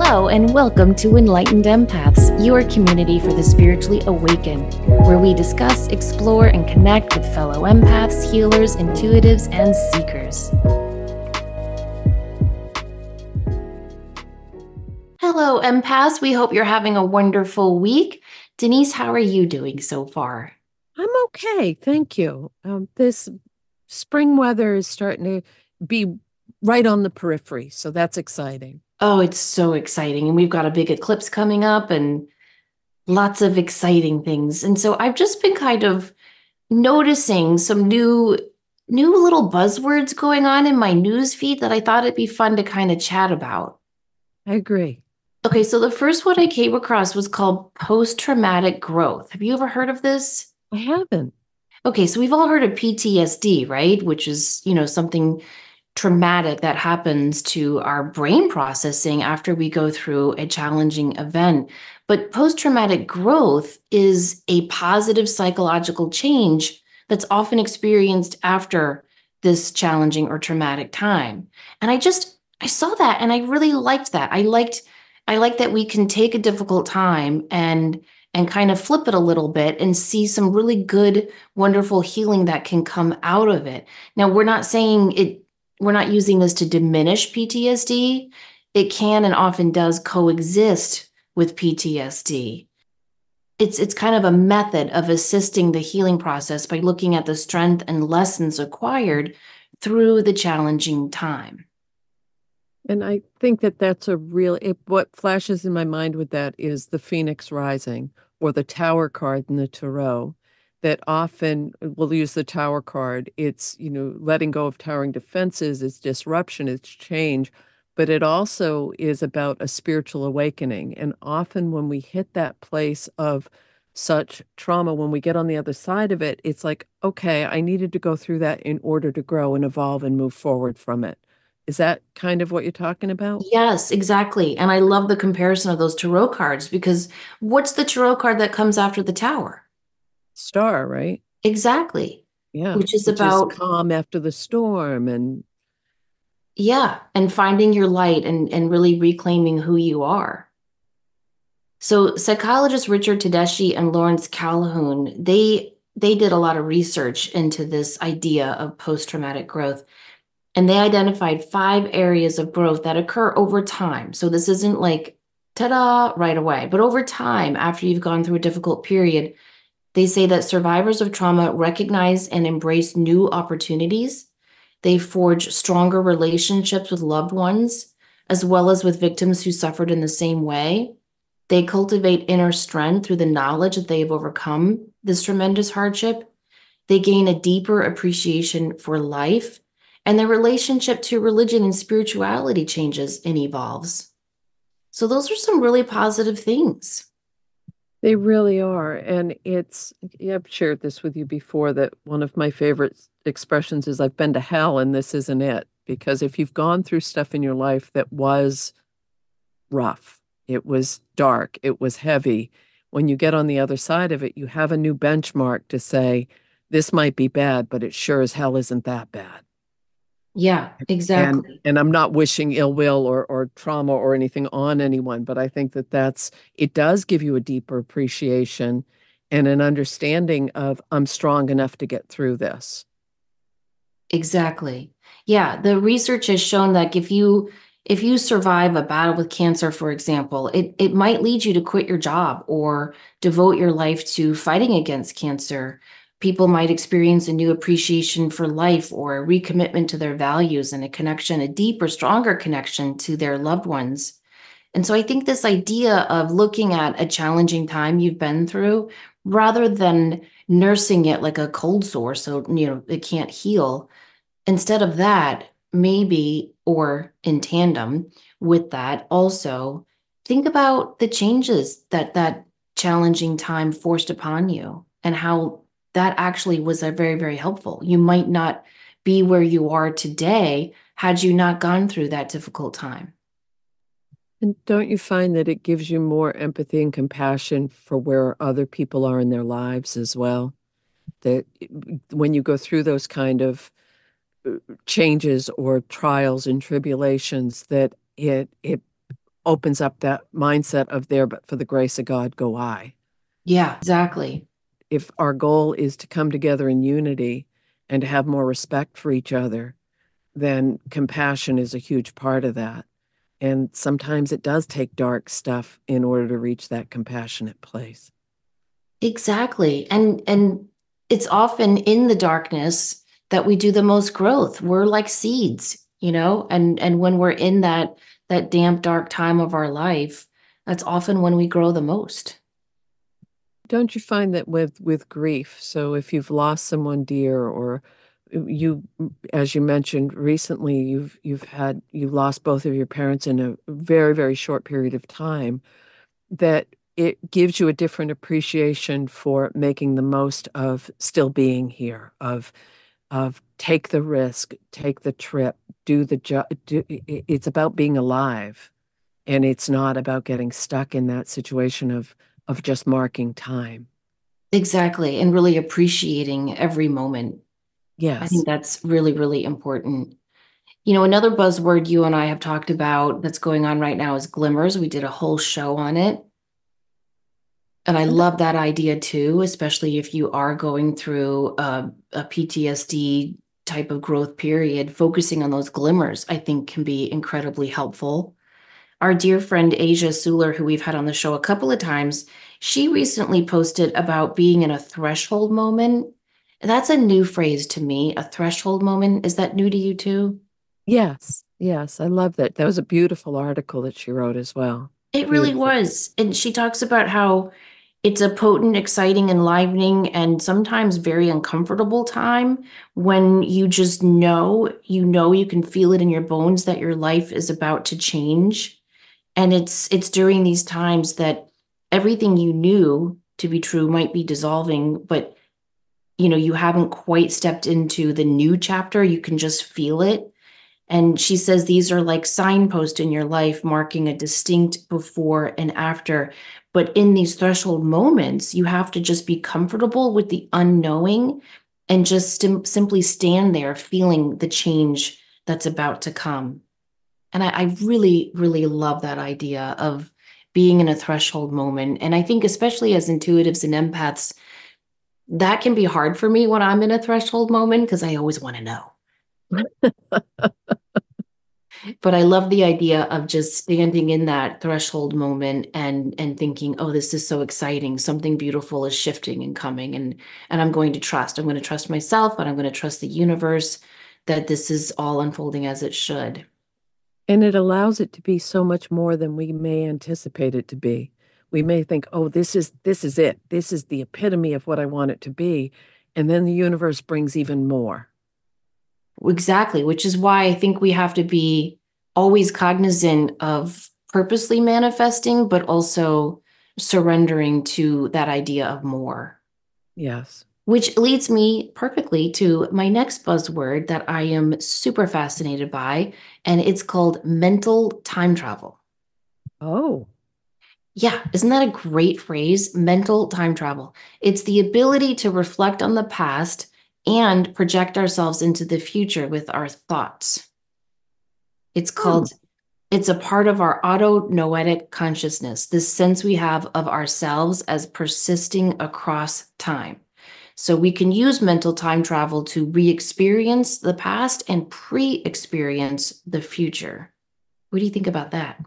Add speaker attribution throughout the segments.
Speaker 1: Hello, and welcome to Enlightened Empaths, your community for the spiritually awakened, where we discuss, explore, and connect with fellow empaths, healers, intuitives, and seekers. Hello, empaths. We hope you're having a wonderful week. Denise, how are you doing so far?
Speaker 2: I'm okay, thank you. This spring weather is starting to be right on the periphery, so that's exciting.
Speaker 1: Oh, it's so exciting. And we've got a big eclipse coming up and lots of exciting things. And so I've just been kind of noticing some new little buzzwords going on in my news feed that I thought it'd be fun to kind of chat about.
Speaker 2: I agree.
Speaker 1: Okay, so the first one I came across was called post-traumatic growth. Have you ever heard of this?
Speaker 2: I haven't.
Speaker 1: Okay, so we've all heard of PTSD, right? Which is, something traumatic that happens to our brain processing after we go through a challenging event. But post traumatic growth is a positive psychological change that's often experienced after this challenging or traumatic time. And I saw that and I really liked that. I liked that we can take a difficult time and kind of flip it a little bit and see some really good, wonderful healing that can come out of it. Now, we're not using this to diminish PTSD. It can and often does coexist with PTSD. It's kind of a method of assisting the healing process by looking at the strength and lessons acquired through the challenging time.
Speaker 2: And I think that that's what flashes in my mind with that is the Phoenix Rising or the Tower card in the Tarot. That often we'll use the Tower card. It's, letting go of towering defenses, it's disruption, it's change, but it also is about a spiritual awakening. And often when we hit that place of such trauma, when we get on the other side of it, it's like, okay, I needed to go through that in order to grow and evolve and move forward from it. Is that kind of what you're talking about?
Speaker 1: Yes, exactly. And I love the comparison of those tarot cards because what's the tarot card that comes after the tower?
Speaker 2: Star, right?
Speaker 1: Exactly.
Speaker 2: Yeah,
Speaker 1: Which is
Speaker 2: which is
Speaker 1: about,
Speaker 2: calm after the storm. And
Speaker 1: yeah, and finding your light and really reclaiming who you are. So psychologists Richard Tedeschi and Lawrence Calhoun, they did a lot of research into this idea of post-traumatic growth, and they identified 5 areas of growth that occur over time. So this isn't like ta-da right away, but over time, after you've gone through a difficult period, they say that survivors of trauma recognize and embrace new opportunities. They forge stronger relationships with loved ones, as well as with victims who suffered in the same way. They cultivate inner strength through the knowledge that they have overcome this tremendous hardship. They gain a deeper appreciation for life, and their relationship to religion and spirituality changes and evolves. So, those are some really positive things.
Speaker 2: they really are. And yeah, I've shared this with you before that one of my favorite expressions is I've been to hell and this isn't it. Because if you've gone through stuff in your life that was rough, it was dark, it was heavy, when you get on the other side of it, you have a new benchmark to say, this might be bad, but it sure as hell isn't that bad.
Speaker 1: Yeah,
Speaker 2: and
Speaker 1: exactly.
Speaker 2: and I'm not wishing ill will or trauma or anything on anyone, but I think that it does give you a deeper appreciation and an understanding of I'm strong enough to get through this.
Speaker 1: Exactly. Yeah, the research has shown that if you survive a battle with cancer, for example, it might lead you to quit your job or devote your life to fighting against cancer. People might experience a new appreciation for life or a recommitment to their values and a connection, a deeper, stronger connection to their loved ones. And so I think this idea of looking at a challenging time you've been through rather than nursing it like a cold sore so it can't heal. Instead of that, maybe, or in tandem with that, also think about the changes that that challenging time forced upon you and how that actually was a very, very helpful. You might not be where you are today had you not gone through that difficult time.
Speaker 2: And don't you find that it gives you more empathy and compassion for where other people are in their lives as well? That when you go through those kind of changes or trials and tribulations, that it opens up that mindset of there, but for the grace of God, go I.
Speaker 1: Yeah, exactly.
Speaker 2: If our goal is to come together in unity and to have more respect for each other, then compassion is a huge part of that. And sometimes it does take dark stuff in order to reach that compassionate place.
Speaker 1: Exactly. And it's often in the darkness that we do the most growth. We're like seeds, and when we're in that damp, dark time of our life, that's often when we grow the most.
Speaker 2: Don't you find that with grief, so if you've lost someone dear or you, as you mentioned recently, you lost both of your parents in a very, very short period of time, that it gives you a different appreciation for making the most of still being here, of take the risk, take the trip, do the job. It's about being alive, and it's not about getting stuck in that situation of just marking time.
Speaker 1: Exactly. And really appreciating every moment. I
Speaker 2: Yes.
Speaker 1: think that's really, really important. Another buzzword you and I have talked about that's going on right now is glimmers. We did a whole show on it. And I love that idea too, especially if you are going through a PTSD type of growth period. Focusing on those glimmers, I think, can be incredibly helpful. Our dear friend Asia Suler, who we've had on the show a couple of times, she recently posted about being in a threshold moment. That's a new phrase to me, a threshold moment. Is that new to you too?
Speaker 2: Yes. Yes. I love that. That was a beautiful article that she wrote as well.
Speaker 1: It really
Speaker 2: Beautiful.
Speaker 1: was. And she talks about how it's a potent, exciting, enlivening, and sometimes very uncomfortable time when you just know you can feel it in your bones that your life is about to change. And it's during these times that everything you knew to be true might be dissolving, but you haven't quite stepped into the new chapter. You can just feel it. And she says these are like signposts in your life marking a distinct before and after. But in these threshold moments, you have to just be comfortable with the unknowing and just simply stand there feeling the change that's about to come. And I really, really love that idea of being in a threshold moment. And I think, especially as intuitives and empaths, that can be hard for me when I'm in a threshold moment because I always want to know. But I love the idea of just standing in that threshold moment and thinking, oh, this is so exciting. Something beautiful is shifting and coming. And I'm going to trust. I'm going to trust myself, and I'm going to trust the universe that this is all unfolding as it should.
Speaker 2: And it allows it to be so much more than we may anticipate it to be. We may think, oh, this is it. This is the epitome of what I want it to be. And then the universe brings even more.
Speaker 1: Exactly, which is why I think we have to be always cognizant of purposely manifesting, but also surrendering to that idea of more.
Speaker 2: Yes.
Speaker 1: Which leads me perfectly to my next buzzword that I am super fascinated by, and it's called mental time travel.
Speaker 2: Oh,
Speaker 1: Yeah, isn't that a great phrase? Mental time travel. It's the ability to reflect on the past and project ourselves into the future with our thoughts. It's
Speaker 2: hmm.
Speaker 1: called, it's a part of our autonoetic consciousness, this sense we have of ourselves as persisting across time. So we can use mental time travel to re-experience the past and pre-experience the future. What do you think about that?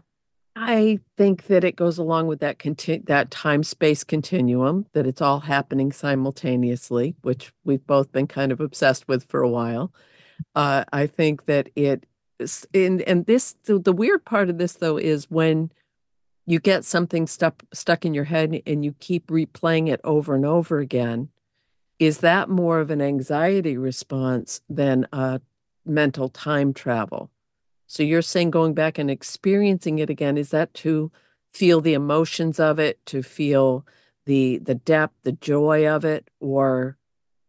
Speaker 2: I think that it goes along with that time-space continuum, that it's all happening simultaneously, which we've both been kind of obsessed with for a while. I think that it is, and this the weird part of this though is when you get something stuck in your head and you keep replaying it over and over again, is that more of an anxiety response than a mental time travel? So you're saying going back and experiencing it again, is that to feel the emotions of it, to feel the depth, the joy of it, or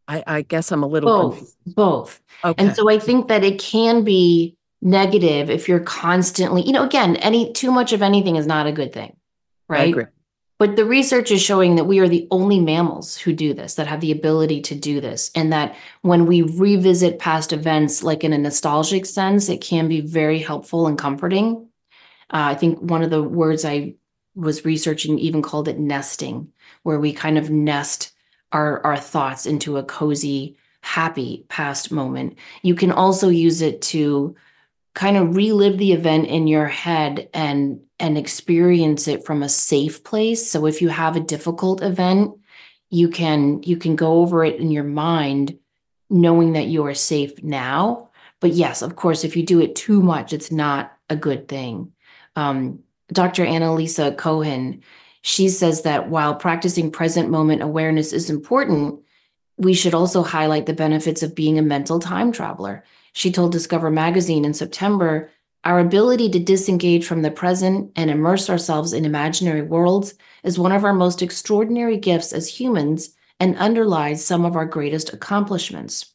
Speaker 2: I guess I'm a little confused.
Speaker 1: Both. And
Speaker 2: Okay,
Speaker 1: so I think that it can be negative if you're constantly, again, any too much of anything is not a good thing,
Speaker 2: I agree.
Speaker 1: right? But the research is showing that we are the only mammals who do this, that have the ability to do this, and that when we revisit past events, like in a nostalgic sense, it can be very helpful and comforting. I think one of the words I was researching even called it nesting, where we kind of nest our thoughts into a cozy, happy past moment. You can also use it to kind of relive the event in your head and experience it from a safe place. So if you have a difficult event, you can go over it in your mind knowing that you are safe now. But yes, of course, if you do it too much, it's not a good thing. Um, Dr. Annalisa Cohen, she says that while practicing present moment awareness is important, we should also highlight the benefits of being a mental time traveler. She told Discover Magazine in September, our ability to disengage from the present and immerse ourselves in imaginary worlds is one of our most extraordinary gifts as humans and underlies some of our greatest accomplishments.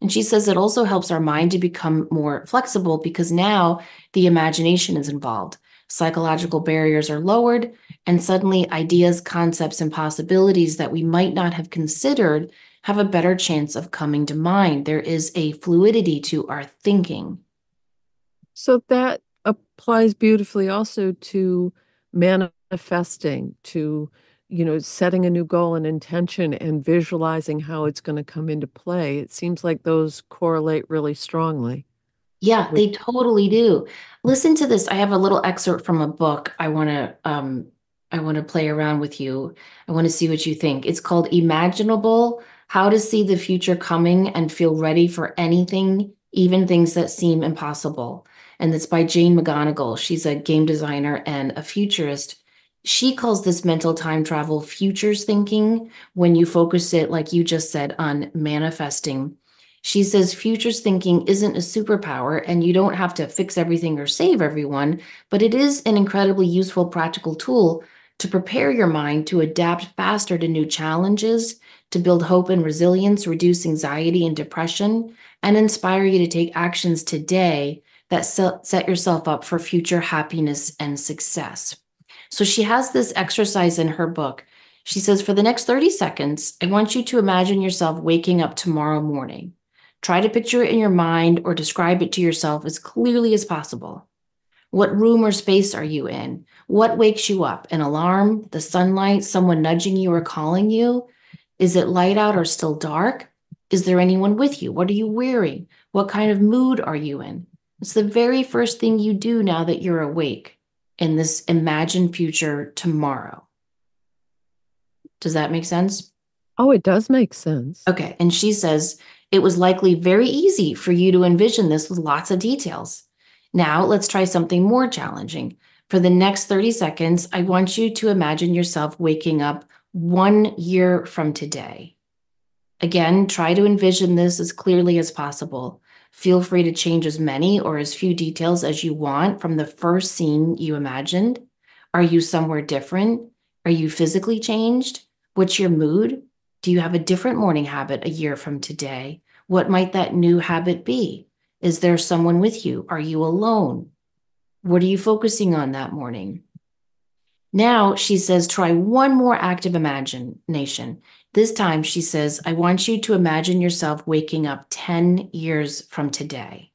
Speaker 1: And she says it also helps our mind to become more flexible because now the imagination is involved. Psychological barriers are lowered, and suddenly ideas, concepts, and possibilities that we might not have considered have a better chance of coming to mind. There is a fluidity to our thinking.
Speaker 2: So that applies beautifully also to manifesting, to, setting a new goal and intention and visualizing how it's going to come into play. It seems like those correlate really strongly
Speaker 1: Yeah,
Speaker 2: with,
Speaker 1: they totally do. Listen to this. I have a little excerpt from a book I want to play around with you. I want to see what you think. It's called Imaginable: How to See the Future Coming and Feel Ready for Anything, Even Things That Seem Impossible. And it's by Jane McGonigal. She's a game designer and a futurist. She calls this mental time travel futures thinking when you focus it, like you just said, on manifesting. She says futures thinking isn't a superpower and you don't have to fix everything or save everyone, but it is an incredibly useful practical tool to prepare your mind to adapt faster to new challenges, to build hope and resilience, reduce anxiety and depression, and inspire you to take actions today that set yourself up for future happiness and success. So she has this exercise in her book. She says, for the next 30 seconds, I want you to imagine yourself waking up tomorrow morning. Try to picture it in your mind or describe it to yourself as clearly as possible. What room or space are you in? What wakes you up? An alarm, the sunlight, someone nudging you or calling you? Is it light out or still dark? Is there anyone with you? What are you wearing? What kind of mood are you in? It's the very first thing you do now that you're awake in this imagined future tomorrow. Does that make sense?
Speaker 2: oh, it does make sense.
Speaker 1: Okay. And she says it was likely very easy for you to envision this with lots of details. Now let's try something more challenging. For the next 30 seconds, I want you to imagine yourself waking up 1 year from today. Again, try to envision this as clearly as possible. Feel free to change as many or as few details as you want from the first scene you imagined. Are you somewhere different? Are you physically changed? What's your mood? Do you have a different morning habit a year from today? What might that new habit be? Is there someone with you? Are you alone? What are you focusing on that morning? Now she says, try one more active imagination. This time she says, I want you to imagine yourself waking up 10 years from today.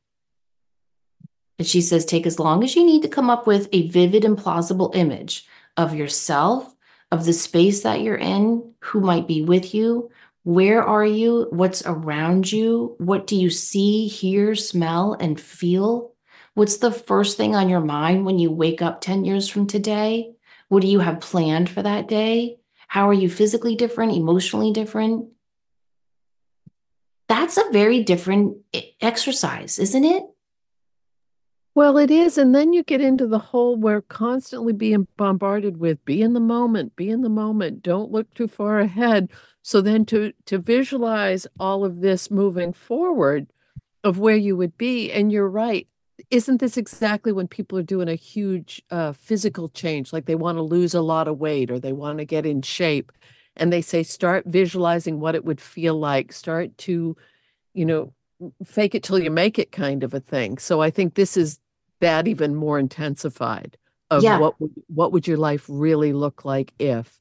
Speaker 1: And she says, take as long as you need to come up with a vivid and plausible image of yourself, of the space that you're in, who might be with you, where are you, what's around you, what do you see, hear, smell, and feel? What's the first thing on your mind when you wake up 10 years from today? What do you have planned for that day? How are you physically different, emotionally different? That's a very different exercise, isn't it?
Speaker 2: Well, it is. And then you get into the whole we're constantly being bombarded with be in the moment, be in the moment, don't look too far ahead. So then to visualize all of this moving forward of where you would be, and you're right. Isn't this exactly when people are doing a huge physical change, like they want to lose a lot of weight or they want to get in shape, and they say start visualizing what it would feel like, start to, you know, fake it till you make it kind of a thing. So I think this is that even more intensified of
Speaker 1: Yeah,
Speaker 2: what would your life really look like if,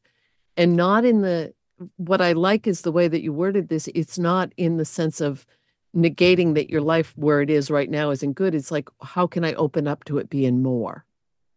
Speaker 2: and not in the what I like is the way that you worded this. It's not in the sense of negating that your life where it is right now isn't good. It's like, how can I open up to it being more?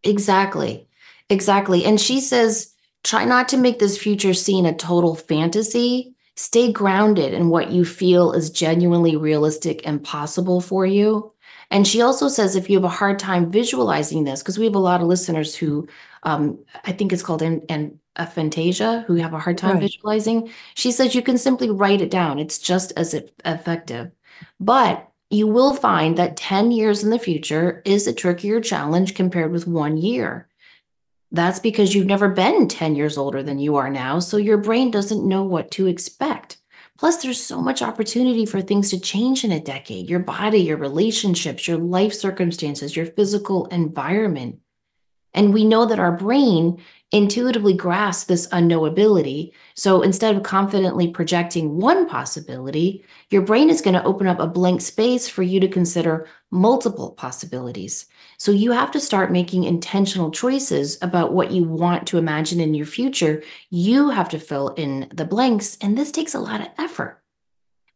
Speaker 1: Exactly. Exactly. And she says, try not to make this future scene a total fantasy. Stay grounded in what you feel is genuinely realistic and possible for you. And she also says, if you have a hard time visualizing this, because we have a lot of listeners who, I think it's called an aphantasia, who have a hard time
Speaker 2: Right.
Speaker 1: visualizing. She says you can simply write it down. It's just as effective. But you will find that 10 years in the future is a trickier challenge compared with 1 year. That's because you've never been 10 years older than you are now, so your brain doesn't know what to expect. Plus, there's so much opportunity for things to change in a decade: your body, your relationships, your life circumstances, your physical environment. And we know that our brain intuitively grasps this unknowability. So instead of confidently projecting one possibility, your brain is going to open up a blank space for you to consider multiple possibilities. So you have to start making intentional choices about what you want to imagine in your future. You have to fill in the blanks, and this takes a lot of effort.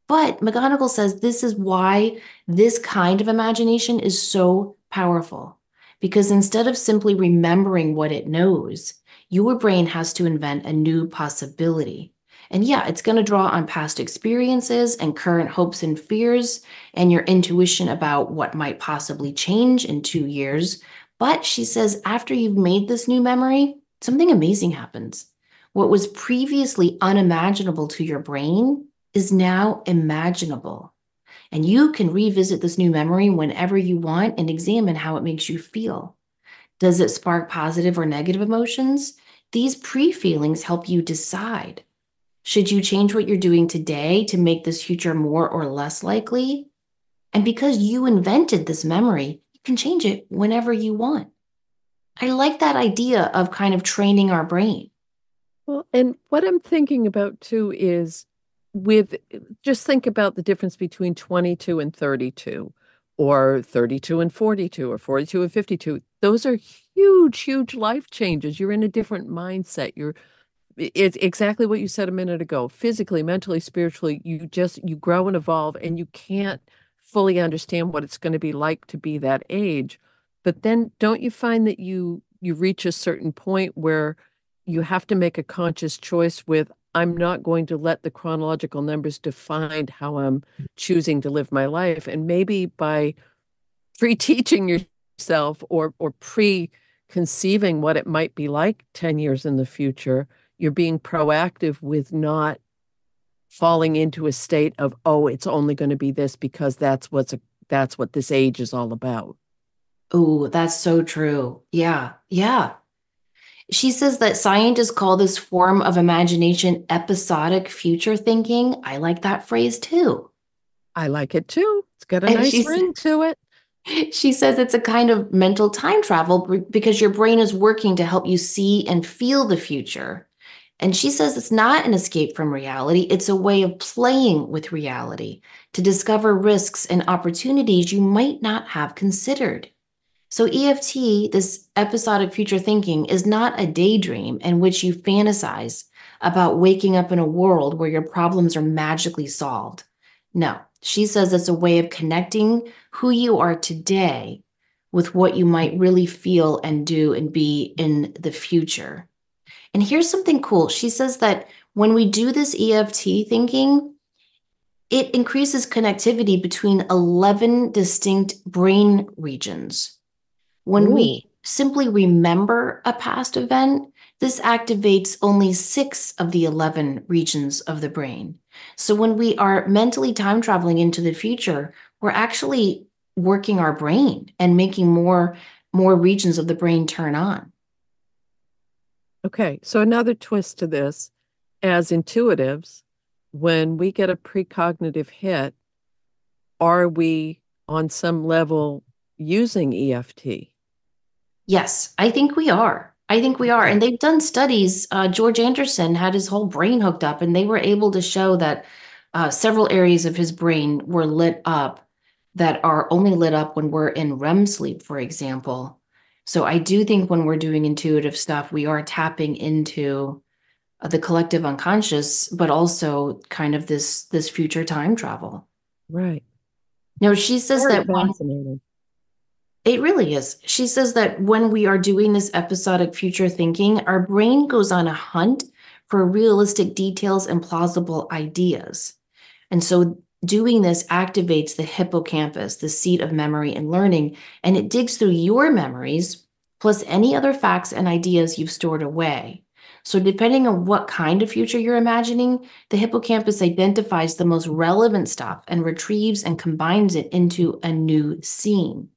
Speaker 1: But McGonagall says this is why this kind of imagination is so powerful. Because instead of simply remembering what it knows, your brain has to invent a new possibility. And yeah, it's going to draw on past experiences and current hopes and fears and your intuition about what might possibly change in 2 years. But she says after you've made this new memory, something amazing happens. What was previously unimaginable to your brain is now imaginable. And you can revisit this new memory whenever you want and examine how it makes you feel. Does it spark positive or negative emotions? These pre feelings help you decide. Should you change what you're doing today to make this future more or less likely? And because you invented this memory, you can change it whenever you want. I like that idea of kind of training our brain.
Speaker 2: Well, and what I'm thinking about too is with just think about the difference between 22 and 32, or 32 and 42, or 42 and 52. Those are huge, huge life changes. You're in a different mindset. It's exactly what you said a minute ago. Physically, mentally, spiritually, you grow and evolve, and you can't fully understand what it's going to be like to be that age. But then don't you find that you reach a certain point where you have to make a conscious choice with, I'm not going to let the chronological numbers define how I'm choosing to live my life. And maybe by pre-teaching yourself, or pre-conceiving what it might be like 10 years in the future, you're being proactive with not falling into a state of, oh, it's only going to be this because that's what this age is all about.
Speaker 1: Oh, that's so true. Yeah, yeah. She says that scientists call this form of imagination episodic future thinking. I like that phrase too.
Speaker 2: I like it too. It's got a
Speaker 1: And
Speaker 2: nice ring to it.
Speaker 1: she says it's a kind of mental time travel because your brain is working to help you see and feel the future. And she says it's not an escape from reality, it's a way of playing with reality to discover risks and opportunities you might not have considered. So, EFT, this episodic future thinking, is not a daydream in which you fantasize about waking up in a world where your problems are magically solved. No, she says it's a way of connecting who you are today with what you might really feel and do and be in the future. And here's something cool. She says that when we do this EFT thinking, it increases connectivity between 11 distinct brain regions. When
Speaker 2: Ooh,
Speaker 1: we simply remember a past event, this activates only 6 of the 11 regions of the brain. So when we are mentally time traveling into the future, we're actually working our brain and making more regions of the brain turn on.
Speaker 2: okay. So another twist to this, as intuitives, when we get a precognitive hit, are we on some level using EFT?
Speaker 1: Yes, I think we are. I think we are.
Speaker 2: Okay.
Speaker 1: And they've done studies. George Anderson had his whole brain hooked up, and they were able to show that several areas of his brain were lit up that are only lit up when we're in REM sleep, for example. So I do think when we're doing intuitive stuff, we are tapping into the collective unconscious, but also kind of this future time travel.
Speaker 2: Right.
Speaker 1: No, she says
Speaker 2: Very
Speaker 1: that when
Speaker 2: fascinating.
Speaker 1: It really is. She says that when we are doing this episodic future thinking, our brain goes on a hunt for realistic details and plausible ideas. And so doing this activates the hippocampus, the seat of memory and learning, and it digs through your memories plus any other facts and ideas you've stored away. So, depending on what kind of future you're imagining, the hippocampus identifies the most relevant stuff and retrieves and combines it into a new scene.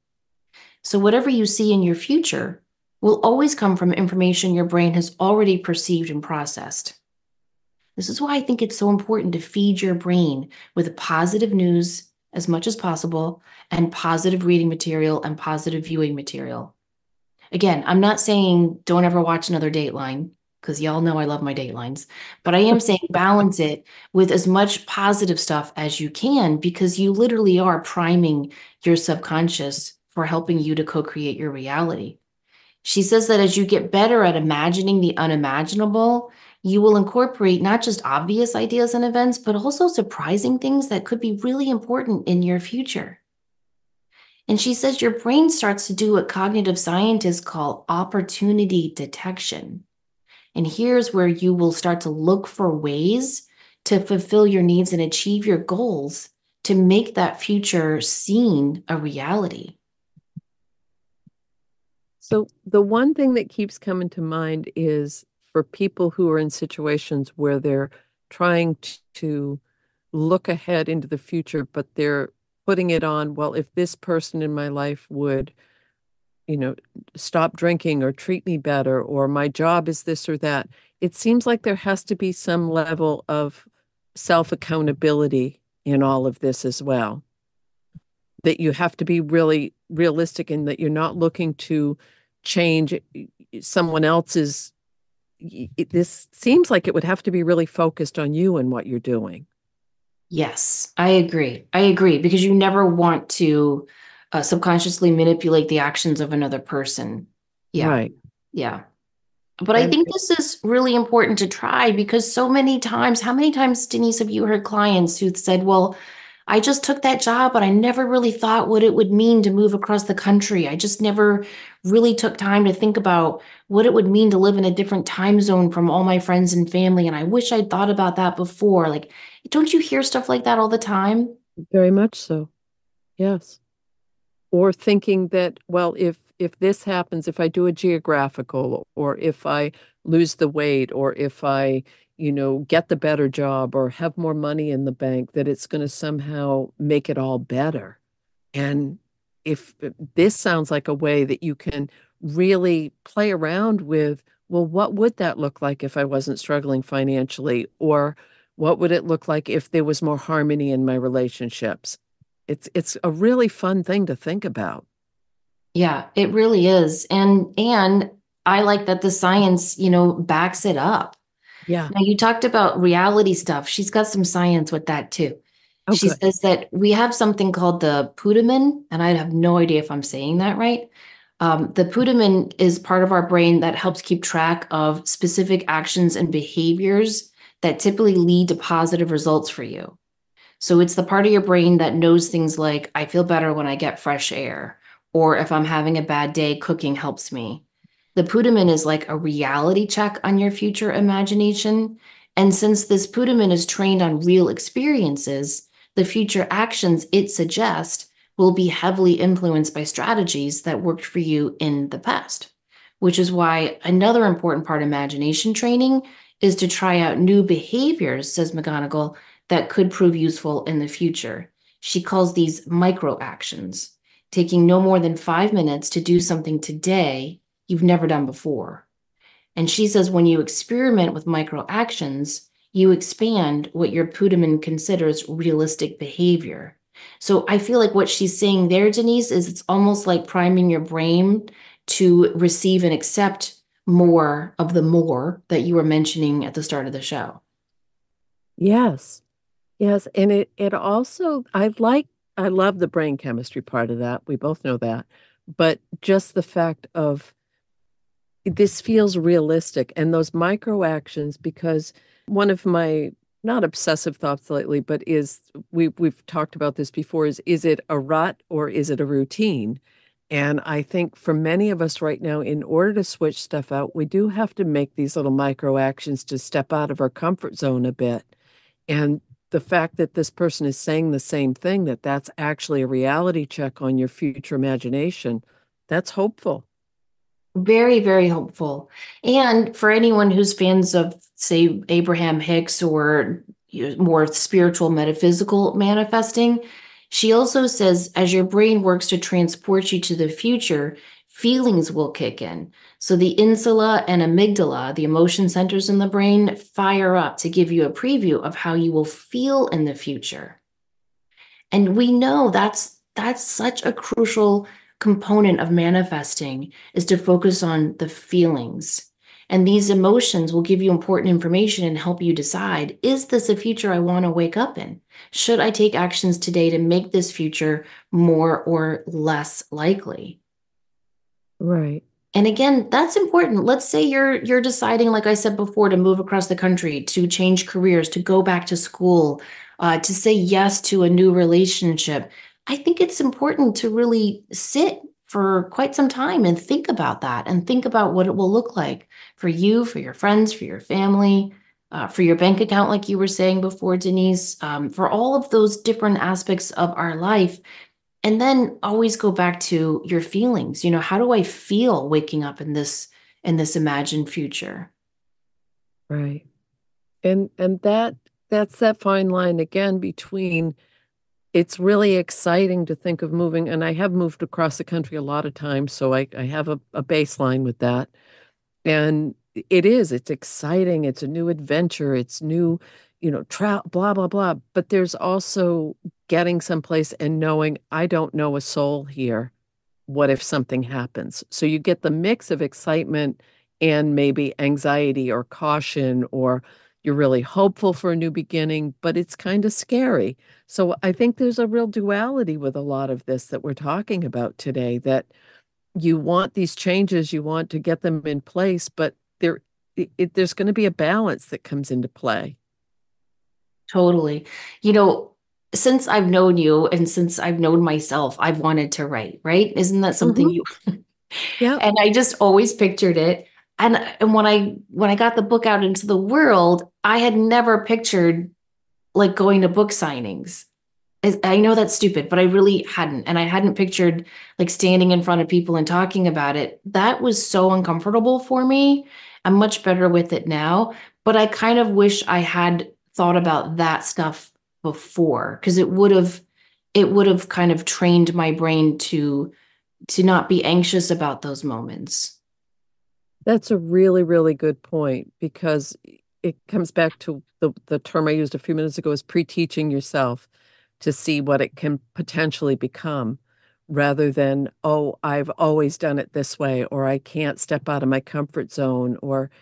Speaker 1: So, whatever you see in your future will always come from information your brain has already perceived and processed. This is why I think it's so important to feed your brain with positive news as much as possible and positive reading material and positive viewing material. Again, I'm not saying don't ever watch another Dateline because y'all know I love my Datelines, but I am saying balance it with as much positive stuff as you can because you literally are priming your subconscious for helping you to co-create your reality. She says that as you get better at imagining the unimaginable, you will incorporate not just obvious ideas and events, but also surprising things that could be really important in your future. And she says your brain starts to do what cognitive scientists call opportunity detection. And here's where you will start to look for ways to fulfill your needs and achieve your goals to make that future scene a reality.
Speaker 2: So the one thing that keeps coming to mind is for people who are in situations where they're trying to look ahead into the future, but they're putting it on, well, if this person in my life would, you know, stop drinking or treat me better, or my job is this or that, it seems like there has to be some level of self-accountability in all of this as well. That you have to be really realistic in that you're not looking to change someone else's. This seems like it would have to be really focused on you and what you're doing.
Speaker 1: Yes, I agree. I agree because you never want to subconsciously manipulate the actions of another person. Yeah,
Speaker 2: Right.
Speaker 1: yeah. But I
Speaker 2: And
Speaker 1: think this is really important to try because so many times, how many times, Denise, have you heard clients who said, well, I just took that job, but I never really thought what it would mean to move across the country. I just never really took time to think about what it would mean to live in a different time zone from all my friends and family. And I wish I'd thought about that before. Like, don't you hear stuff like that all the time?
Speaker 2: very much so. Yes. Or thinking that, well, if this happens, if I do a geographical, or if I lose the weight, or if I, get the better job or have more money in the bank, that it's going to somehow make it all better. And if this sounds like a way that you can really play around with, well, what would that look like if I wasn't struggling financially? Or what would it look like if there was more harmony in my relationships? It's a really fun thing to think about.
Speaker 1: Yeah, it really is. And I like that the science, backs it up.
Speaker 2: Yeah.
Speaker 1: Now you talked about reality stuff. She's got some science with that too.
Speaker 2: Oh,
Speaker 1: She
Speaker 2: good.
Speaker 1: says that we have something called the putamen, and I have no idea if I'm saying that right. The putamen is part of our brain that helps keep track of specific actions and behaviors that typically lead to positive results for you. So it's the part of your brain that knows things like, I feel better when I get fresh air, or if I'm having a bad day, cooking helps me. The putamen is like a reality check on your future imagination. And since this putamen is trained on real experiences, the future actions it suggests will be heavily influenced by strategies that worked for you in the past. Which is why another important part of imagination training is to try out new behaviors, says McGonigal, that could prove useful in the future. She calls these micro actions, taking no more than 5 minutes to do something today you've never done before. And she says when you experiment with micro actions, you expand what your Pudeman considers realistic behavior. So I feel like what she's saying there, Denise, is it's almost like priming your brain to receive and accept more of the more that you were mentioning at the start of the show.
Speaker 2: Yes. Yes. And it also, I love the brain chemistry part of that. We both know that. But just the fact of this feels realistic and those micro actions, because one of my not obsessive thoughts lately, but we've talked about this before, is it a rut or is it a routine? And I think for many of us right now, in order to switch stuff out, we do have to make these little micro actions to step out of our comfort zone a bit. And the fact that this person is saying the same thing, that that's actually a reality check on your future imagination, that's hopeful.
Speaker 1: Very, very helpful. And for anyone who's fans of, say, Abraham Hicks or more spiritual metaphysical manifesting, she also says as your brain works to transport you to the future, feelings will kick in. So the insula and amygdala, the emotion centers in the brain, fire up to give you a preview of how you will feel in the future. And we know that's such a crucial component of manifesting is to focus on the feelings. And these emotions will give you important information and help you decide, is this a future I want to wake up in? Should I take actions today to make this future more or less likely?
Speaker 2: Right.
Speaker 1: And again, that's important. Let's say you're deciding, like I said before, to move across the country, to change careers, to go back to school, to say yes to a new relationship. I think it's important to really sit for quite some time and think about that and think about what it will look like for you, for your friends, for your family, for your bank account, like you were saying before, Denise, for all of those different aspects of our life. And then always go back to your feelings. How do I feel waking up in this imagined future?
Speaker 2: Right. And that's that fine line again between it's really exciting to think of moving, and I have moved across the country a lot of times, so I have a baseline with that. And it's exciting, it's a new adventure, it's new, blah, blah, blah. But there's also getting someplace and knowing I don't know a soul here. What if something happens? So you get the mix of excitement and maybe anxiety or caution, or you're really hopeful for a new beginning, but it's kind of scary. So I think there's a real duality with a lot of this that we're talking about today, that you want these changes, you want to get them in place, but there's going to be a balance that comes into play.
Speaker 1: Totally. You know, since I've known you and since I've known myself, I've wanted to write, right? Isn't that something
Speaker 2: Hmm.
Speaker 1: you
Speaker 2: Yeah.
Speaker 1: and I just always pictured it. And when I got the book out into the world, I had never pictured like going to book signings. I know that's stupid, but I really hadn't. And I hadn't pictured like standing in front of people and talking about it. That was so uncomfortable for me. I'm much better with it now, but I kind of wish I had thought about that stuff before because it would have kind of trained my brain to not be anxious about those moments.
Speaker 2: That's a really, really good point, because it comes back to the term I used a few minutes ago, is pre-teaching yourself to see what it can potentially become, rather than, oh, I've always done it this way, or I can't step out of my comfort zone. Or,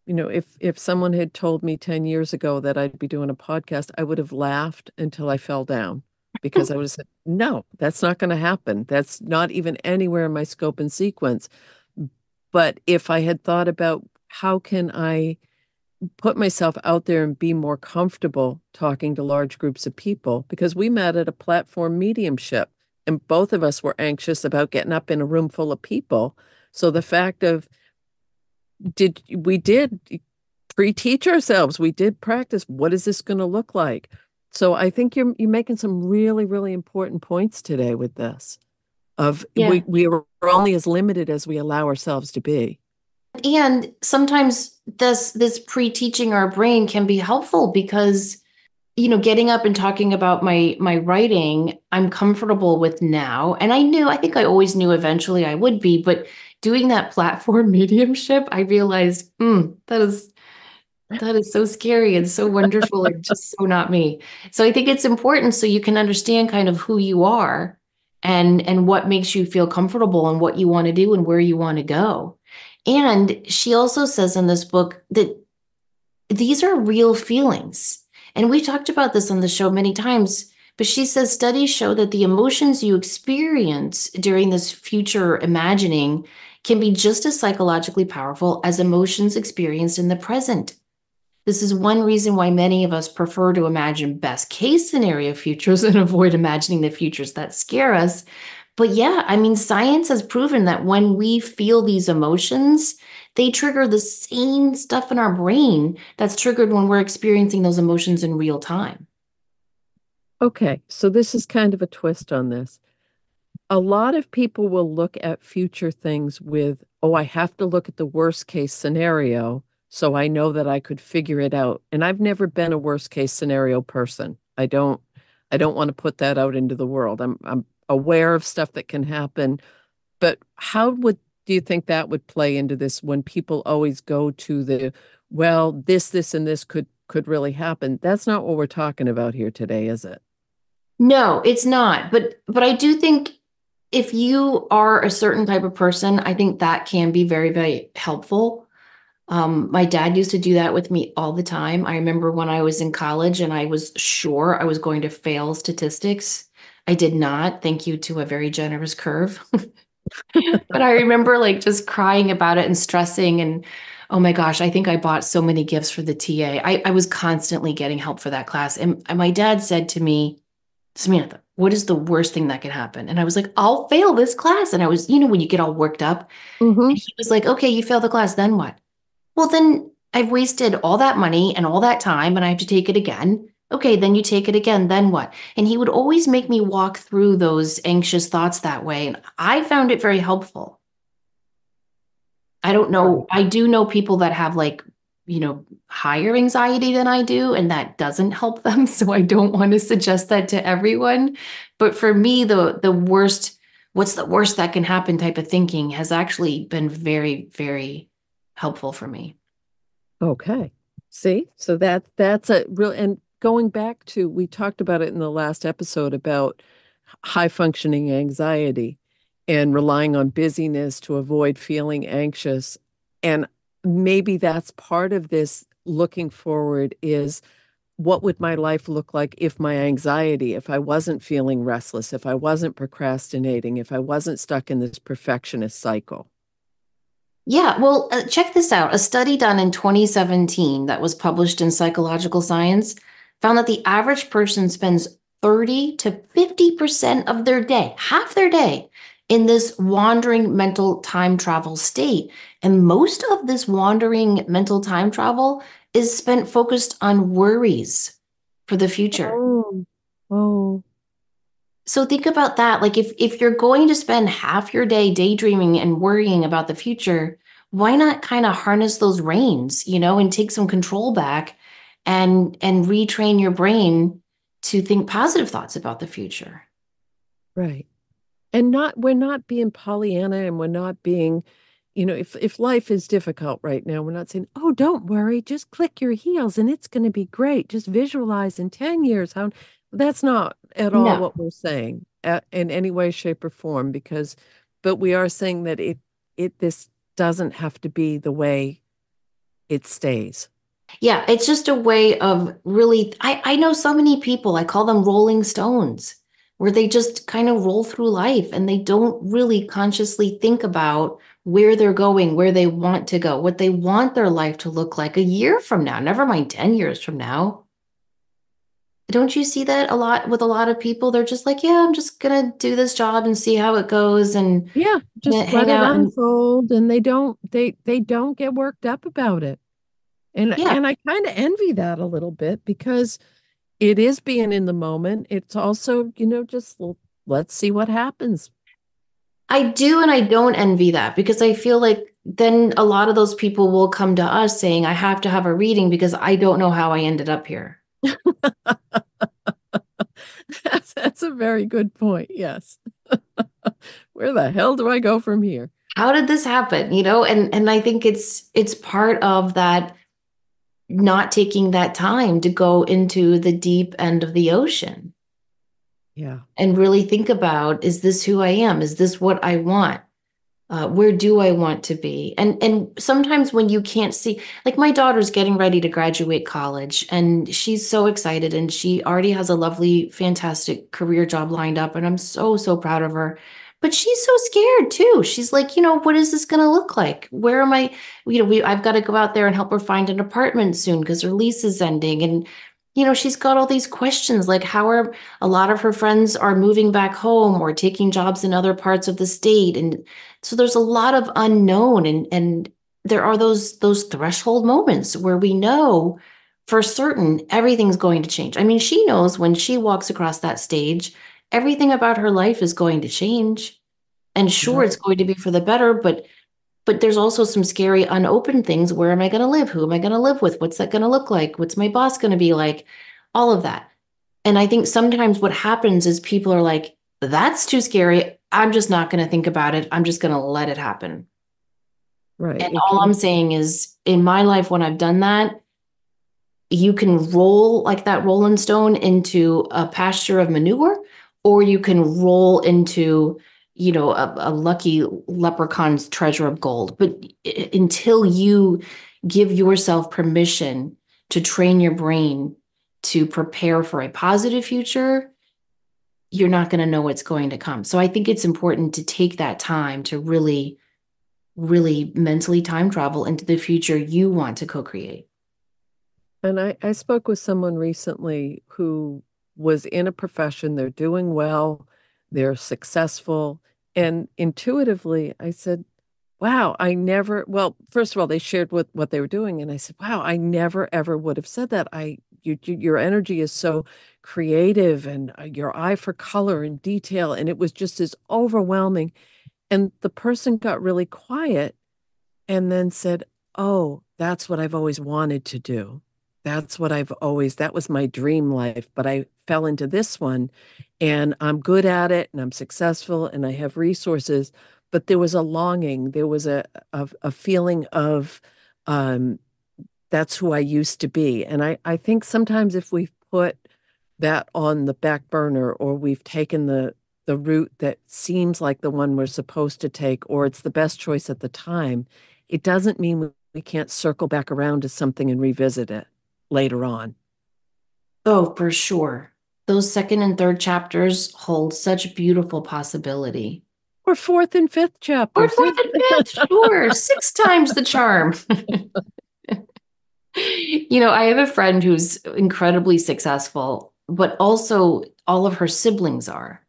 Speaker 2: if someone had told me 10 years ago that I'd be doing a podcast, I would have laughed until I fell down, because I would have said, no, that's not going to happen. That's not even anywhere in my scope and sequence. But if I had thought about how can I put myself out there and be more comfortable talking to large groups of people, because we met at a platform mediumship and both of us were anxious about getting up in a room full of people. So the fact of did pre-teach ourselves, we did practice. What is this going to look like? So I think you're making some really, really important points today with this, of
Speaker 1: Yeah.
Speaker 2: we are only as limited as we allow ourselves to be.
Speaker 1: And sometimes this pre-teaching our brain can be helpful because getting up and talking about my writing, I'm comfortable with now. And I think I always knew eventually I would be, but doing that platform mediumship, I realized, that is so scary and so wonderful and just so not me. So I think it's important so you can understand kind of who you are and what makes you feel comfortable and what you want to do and where you want to go. And she also says in this book that these are real feelings. And we talked about this on the show many times, but she says studies show that the emotions you experience during this future imagining can be just as psychologically powerful as emotions experienced in the present. This is one reason why many of us prefer to imagine best case scenario futures and avoid imagining the futures that scare us. But yeah, I mean, science has proven that when we feel these emotions, they trigger the same stuff in our brain that's triggered when we're experiencing those emotions in real time.
Speaker 2: Okay, so this is kind of a twist on this. A lot of people will look at future things with, oh, I have to look at the worst case scenario so I know that I could figure it out. And I've never been a worst case scenario person. I don't want to put that out into the world. I'm aware of stuff that can happen, but how would do you think that would play into this when people always go to the, well, this, and this could really happen? That's not what we're talking about here today, is it?
Speaker 1: No, it's not. But I do think if you are a certain type of person, I think that can be very, very helpful. My dad used to do that with me all the time. I remember when I was in college and I was sure I was going to fail statistics. I did not, thank you to a very generous curve. But I remember like just crying about it and stressing and oh my gosh, I think I bought so many gifts for the TA. I was constantly getting help for that class. And my dad said to me, Samantha, what is the worst thing that could happen? And I was like, I'll fail this class. And I was, when you get all worked up,
Speaker 2: Mm-hmm.
Speaker 1: and he was like, okay, you fail the class, then what? Well, then I've wasted all that money and all that time and I have to take it again. Okay, then you take it again, then what? And he would always make me walk through those anxious thoughts that way. And I found it very helpful. I don't know.
Speaker 2: Right.
Speaker 1: I do know people that have like, higher anxiety than I do, and that doesn't help them. So I don't want to suggest that to everyone. But for me, the worst, what's the worst that can happen type of thinking has actually been very, very helpful for me.
Speaker 2: Okay. See, so that's a real, and going back to, we talked about it in the last episode about high functioning anxiety and relying on busyness to avoid feeling anxious. And maybe that's part of this looking forward is, what would my life look like if my anxiety, if I wasn't feeling restless, if I wasn't procrastinating, if I wasn't stuck in this perfectionist cycle?
Speaker 1: Yeah, well, check this out. A study done in 2017 that was published in Psychological Science found that the average person spends 30 to 50% of their day, half their day, in this wandering mental time travel state. And most of this wandering mental time travel is spent focused on worries for the future.
Speaker 2: Oh, oh,
Speaker 1: So think about that. Like if you're going to spend half your day daydreaming and worrying about the future, why not kind of harness those reins, and take some control back and retrain your brain to think positive thoughts about the future.
Speaker 2: right. And we're not being Pollyanna, and we're not being, if life is difficult right now, we're not saying, oh, don't worry, just click your heels and it's going to be great. Just visualize in 10 years how that's not at all
Speaker 1: No.
Speaker 2: what we're saying in any way, shape, or form, but we are saying that this doesn't have to be the way it stays.
Speaker 1: Yeah, it's just a way of really, I know so many people, I call them rolling stones, where they just kind of roll through life and they don't really consciously think about where they're going, where they want to go, what they want their life to look like a year from now, never mind 10 years from now. Don't you see that a lot with a lot of people? They're just like, yeah, I'm just gonna do this job and see how it goes and
Speaker 2: Yeah, just let
Speaker 1: hang
Speaker 2: it
Speaker 1: out and
Speaker 2: unfold, and they don't get worked up about it. And
Speaker 1: yeah.
Speaker 2: and I kind of envy that a little bit because it is being in the moment. It's also, just let's see what happens.
Speaker 1: I do and I don't envy that because I feel like then a lot of those people will come to us saying, I have to have a reading because I don't know how I ended up here.
Speaker 2: That's a very good point. Yes. Where the hell do I go from here?
Speaker 1: How did this happen? And I think it's part of that not taking that time to go into the deep end of the ocean
Speaker 2: Yeah.
Speaker 1: and really think about, is this who I am? Is this what I want? Where do I want to be? And sometimes when you can't see, like my daughter's getting ready to graduate college, and she's so excited, and she already has a lovely, fantastic career job lined up, and I'm so so proud of her. But she's so scared too. She's like, what is this going to look like? Where am I? I've got to go out there and help her find an apartment soon because her lease is ending, and she's got all these questions like how are a lot of her friends are moving back home or taking jobs in other parts of the state. And so there's a lot of unknown and there are those threshold moments where we know for certain everything's going to change. I mean, she knows when she walks across that stage, everything about her life is going to change. And sure, it's
Speaker 2: Right.
Speaker 1: going to be for the better, but there's also some scary unopened things. Where am I going to live? Who am I going to live with? What's that going to look like? What's my boss going to be like? All of that. And I think sometimes what happens is people are like, that's too scary. I'm just not going to think about it. I'm just going to let it happen.
Speaker 2: Right.
Speaker 1: And
Speaker 2: It
Speaker 1: all I'm
Speaker 2: can,
Speaker 1: saying is in my life, when I've done that, you can roll like that rolling stone into a pasture of manure, or you can roll into, a lucky leprechaun's treasure of gold. But until you give yourself permission to train your brain to prepare for a positive future, you're not going to know what's going to come. So I think it's important to take that time to really, really mentally time travel into the future you want to co-create.
Speaker 2: and I spoke with someone recently who was in a profession, they're doing well, they're successful. And intuitively, I said, wow, well, first of all, they shared what they were doing. And I said, wow, I never ever would have said that. Your energy is so creative and your eye for color and detail. And it was just as overwhelming. And the person got really quiet and then said, oh, that's what I've always wanted to do. That was my dream life, but I fell into this one and I'm good at it and I'm successful and I have resources. But there was a longing, there was a feeling of um, that's who I used to be. And I think sometimes if we've put that on the back burner or we've taken the route that seems like the one we're supposed to take, or it's the best choice at the time, it doesn't mean we can't circle back around to something and revisit it later on.
Speaker 1: Oh, for sure. Those second and third chapters hold such beautiful possibility.
Speaker 2: Or fourth and fifth
Speaker 1: Or
Speaker 2: chapters.
Speaker 1: fourth and fifth, sure. Six times the charm. I have a friend who's incredibly successful, but also all of her siblings are.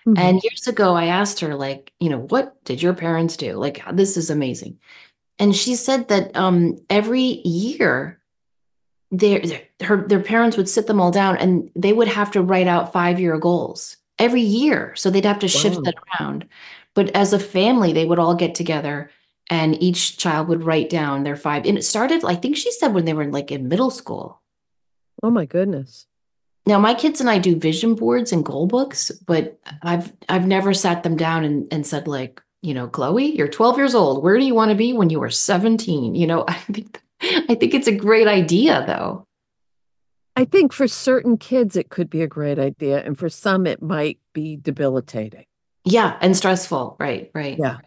Speaker 2: Mhm.
Speaker 1: And years ago, I asked her, like, what did your parents do? Like, this is amazing. And she said that every year their their parents would sit them all down and they would have to write out 5-year goals every year. So they'd have to shift that
Speaker 2: Wow.
Speaker 1: around. But as a family, they would all get together and each child would write down their five. And it started, I think she said when they were like in middle school.
Speaker 2: Oh my goodness.
Speaker 1: Now my kids and I do vision boards and goal books, but I've never sat them down and said like, Chloe, you're 12 years old. Where do you want to be when you are 17? I think it's a great idea though.
Speaker 2: I think for certain kids, it could be a great idea, and for some, it might be debilitating.
Speaker 1: Yeah, and stressful. Right, right.
Speaker 2: Yeah.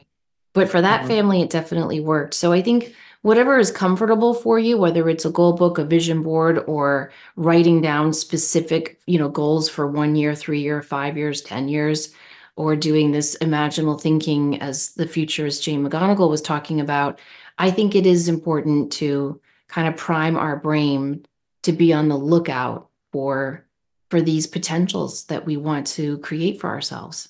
Speaker 1: But for that
Speaker 2: Um,
Speaker 1: family, it definitely worked. So I think whatever is comfortable for you, whether it's a goal book, a vision board, or writing down specific, goals for 1 year, 3 year, 5 years, 10 years, or doing this imaginal thinking as the futurist Jane McGonigal was talking about, I think it is important to kind of prime our brain to be on the lookout for these potentials that we want to create for ourselves.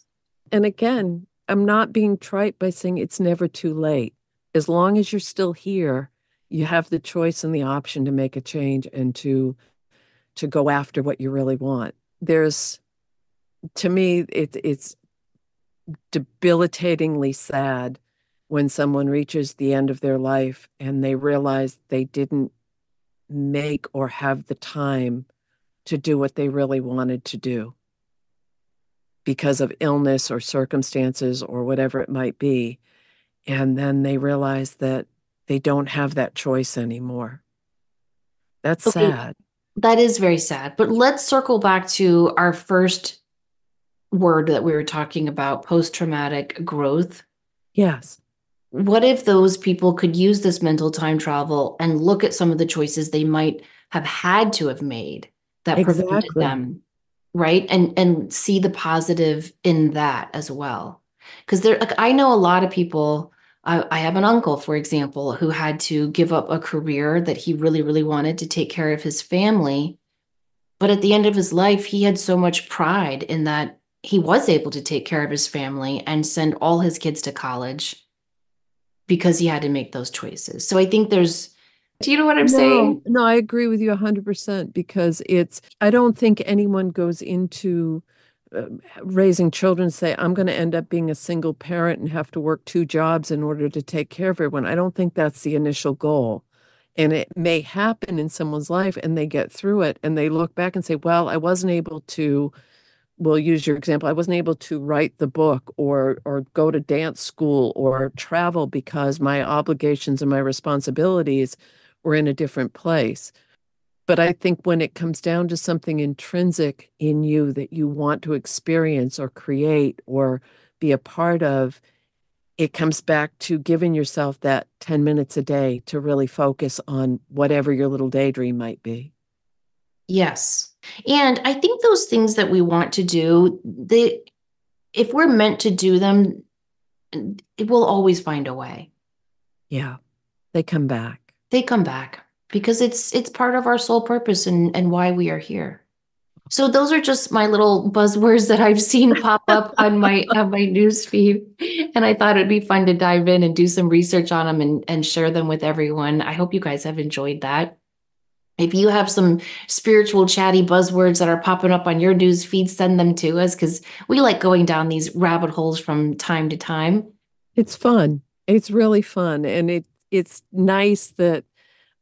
Speaker 2: and again, I'm not being trite by saying it's never too late. As long as you're still here, you have the choice and the option to make a change and to go after what you really want. There's To me, it's debilitatingly sad when someone reaches the end of their life and they realize they didn't make or have the time to do what they really wanted to do because of illness or circumstances or whatever it might be. And then they realize that they don't have that choice anymore. That's
Speaker 1: Okay,
Speaker 2: sad.
Speaker 1: that is very sad. But let's circle back to our first word that we were talking about, post-traumatic growth.
Speaker 2: Yes,
Speaker 1: What if those people could use this mental time travel and look at some of the choices they might have had to have made that prevented
Speaker 2: exactly.
Speaker 1: them, right? And see the positive in that as well. Because like I know a lot of people, I have an uncle, for example, who had to give up a career that he really, really wanted to take care of his family But at the end of his life, he had so much pride in that he was able to take care of his family and send all his kids to college because he had to make those choices. So I think there's, do you know what I'm
Speaker 2: No,
Speaker 1: saying?
Speaker 2: no, I agree with you 100% because I don't think anyone goes into raising children say, I'm going to end up being a single parent and have to work two jobs in order to take care of everyone. I don't think that's the initial goal. And it may happen in someone's life and they get through it and they look back and say, well, I wasn't able to, we'll use your example, I wasn't able to write the book or go to dance school or travel because my obligations and my responsibilities were in a different place. But I think when it comes down to something intrinsic in you that you want to experience or create or be a part of, it comes back to giving yourself that 10 minutes a day to really focus on whatever your little daydream might be.
Speaker 1: Yes. And I think those things that we want to do, if we're meant to do them, it will always find a way.
Speaker 2: Yeah, they come back.
Speaker 1: They come back because it's part of our sole purpose and why we are here. So those are just my little buzzwords that I've seen pop up on my news feed. And I thought it'd be fun to dive in and do some research on them and share them with everyone. I hope you guys have enjoyed that. If you have some spiritual chatty buzzwords that are popping up on your news feed, send them to us because we like going down these rabbit holes from time to time.
Speaker 2: It's fun. It's really fun. And it's nice that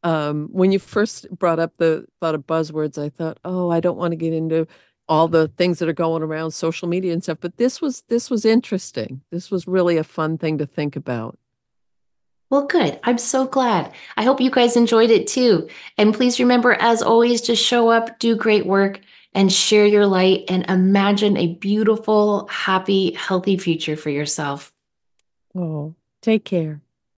Speaker 2: when you first brought up the thought of buzzwords, I thought, oh, I don't want to get into all the things that are going around social media and stuff. But this was interesting. This was really a fun thing to think about.
Speaker 1: Well, good. I'm so glad. I hope you guys enjoyed it too. And please remember, as always, to show up, do great work, and share your light and imagine a beautiful, happy, healthy future for yourself.
Speaker 2: Oh, take care.